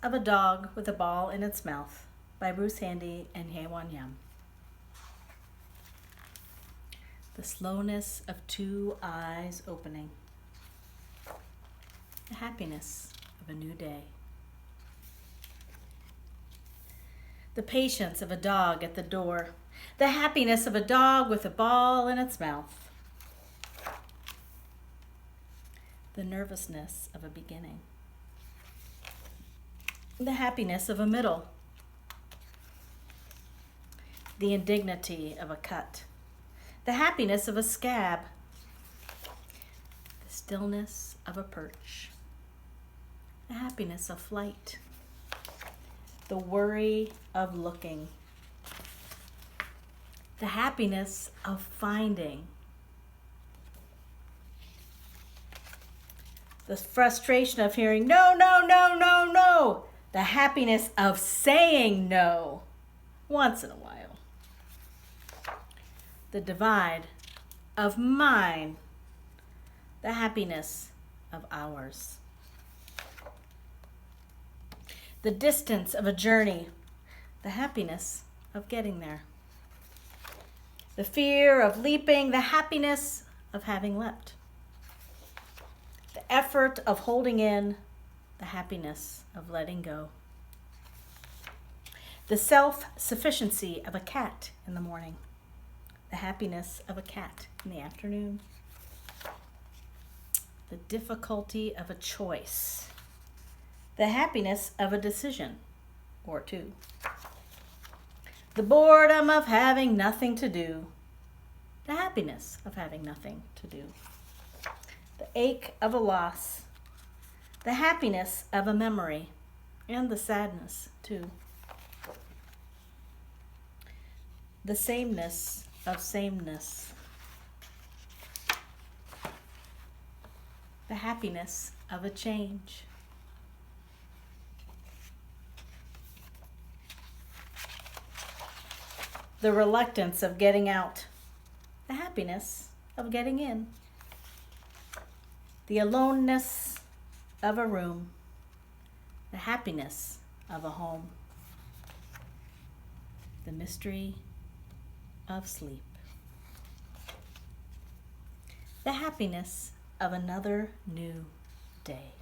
of a Dog with a Ball in Its Mouth by Bruce Handy and Haewon Yam. The slowness of two eyes opening. The happiness of a new day. The patience of a dog at the door. The happiness of a dog with a ball in its mouth. The nervousness of a beginning. The happiness of a middle. The indignity of a cut. The happiness of a scab. The stillness of a perch. The happiness of flight. The worry of looking. The happiness of finding. The frustration of hearing no, no, no, no, no. The happiness of saying no once in a while. The divide of mine. The happiness of ours. The distance of a journey. The happiness of getting there. The fear of leaping. The happiness of having leapt. The effort of holding in. The happiness of letting go. The self-sufficiency of a cat in the morning. The happiness of a cat in the afternoon. The difficulty of a choice. The happiness of a decision or two. The boredom of having nothing to do. The happiness of having nothing to do. The ache of a loss. The happiness of a memory. And the sadness too. The sameness of sameness. The happiness of a change. The reluctance of getting out. The happiness of getting in. The aloneness of a room. The happiness of a home. The mystery of sleep. The happiness of another new day.